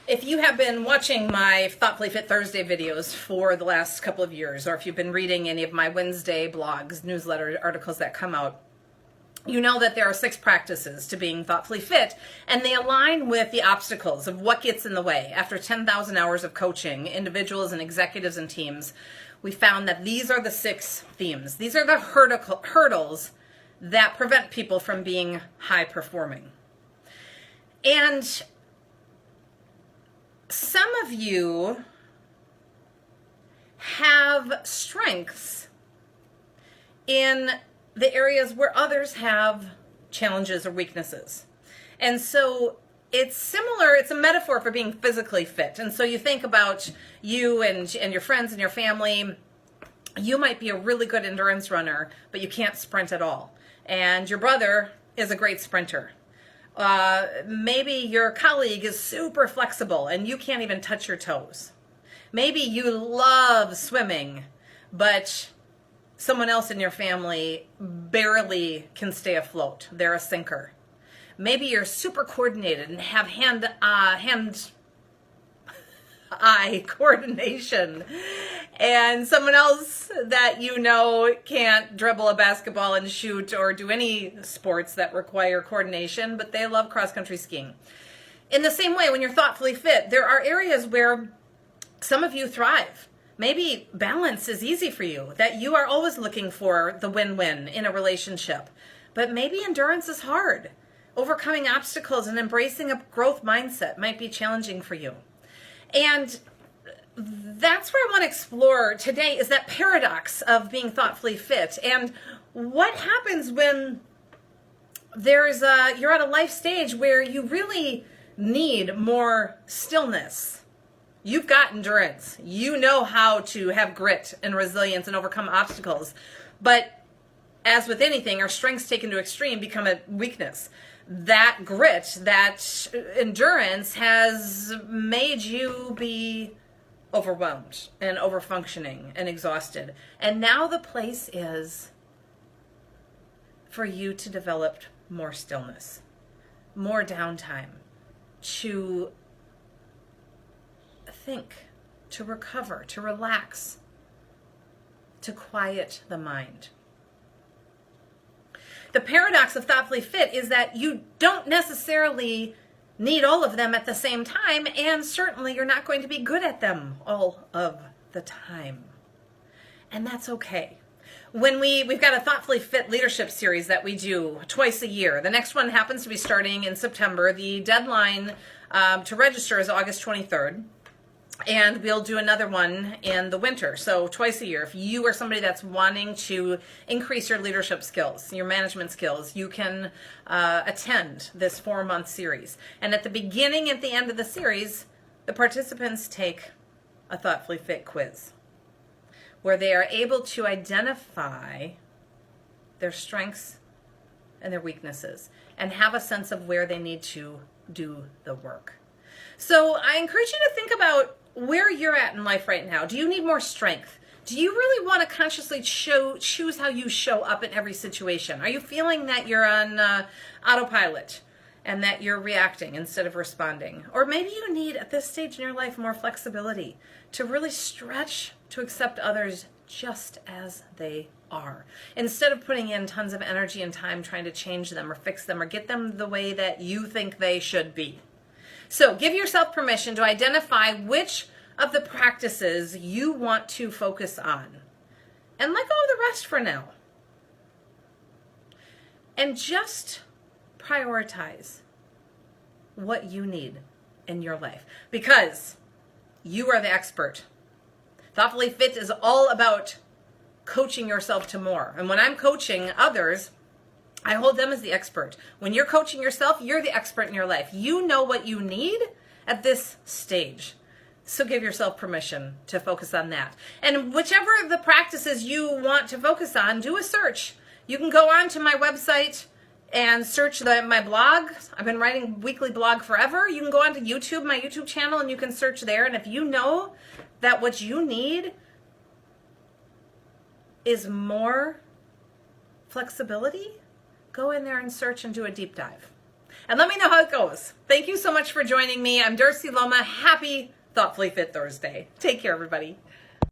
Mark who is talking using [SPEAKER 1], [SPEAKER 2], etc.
[SPEAKER 1] If you have been watching my Thoughtfully Fit Thursday videos for the last couple of years, or if you've been reading any of my Wednesday blogs, newsletter articles that come out, you know that there are 6 practices to being thoughtfully fit, and they align with the obstacles of what gets in the way. After 10,000 hours of coaching individuals and executives and teams, we found that these are the 6 themes. These are the hurdles that prevent people from being high performing. And some of you have strengths in the areas where others have challenges or weaknesses. And so it's similar, it's a metaphor for being physically fit. And so you think about you and your friends and your family. You might be a really good endurance runner, but you can't sprint at all. And your brother is a great sprinter. Maybe your colleague is super flexible and you can't even touch your toes. Maybe you love swimming, but someone else in your family barely can stay afloat. They're a sinker. Maybe you're super coordinated and have hand-eye coordination, and someone else that you know can't dribble a basketball and shoot or do any sports that require coordination, but they love cross-country skiing. In the same way, when you're thoughtfully fit, there are areas where some of you thrive. Maybe balance is easy for you, that you are always looking for the win-win in a relationship. But maybe endurance is hard. Overcoming obstacles and embracing a growth mindset might be challenging for you. And that's where I want to explore today, is that paradox of being thoughtfully fit. And what happens when you're at a life stage where you really need more stillness. You've got endurance. You know how to have grit and resilience and overcome obstacles. But as with anything, our strengths taken to extreme become a weakness. That grit, that endurance has made you be overwhelmed and overfunctioning and exhausted. And now the place is for you to develop more stillness, more downtime, to think, to recover, to relax, to quiet the mind. The paradox of thoughtfully fit is that you don't necessarily need all of them at the same time, and certainly you're not going to be good at them all of the time. And that's okay. When we've got a thoughtfully fit leadership series that we do twice a year. The next one happens to be starting in September. The deadline to register is August 23rd. And we'll do another one in the winter, so twice a year. If you are somebody that's wanting to increase your leadership skills, your management skills, you can attend this 4-month series. And at the beginning and the end of the series, the participants take a Thoughtfully Fit quiz, where they are able to identify their strengths and their weaknesses and have a sense of where they need to do the work. So I encourage you to think about where you're at in life right now. Do you need more strength? Do you really want to consciously choose how you show up in every situation? Are you feeling that you're on autopilot and that you're reacting instead of responding? Or maybe you need, at this stage in your life, more flexibility to really stretch to accept others just as they are, instead of putting in tons of energy and time trying to change them or fix them or get them the way that you think they should be. So give yourself permission to identify which of the practices you want to focus on and let go of the rest for now. And just prioritize what you need in your life, because you are the expert. Thoughtfully Fit is all about coaching yourself to more. And when I'm coaching others, I hold them as the expert. When you're coaching yourself, you're the expert in your life. You know what you need at this stage. So give yourself permission to focus on that. And whichever of the practices you want to focus on, do a search. You can go on to my website and search my blog. I've been writing a weekly blog forever. You can go on to YouTube, my YouTube channel, and you can search there. And if you know that what you need is more flexibility, go in there and search and do a deep dive. And let me know how it goes. Thank you so much for joining me. I'm Darcy Loma. Happy Thoughtfully Fit Thursday. Take care, everybody.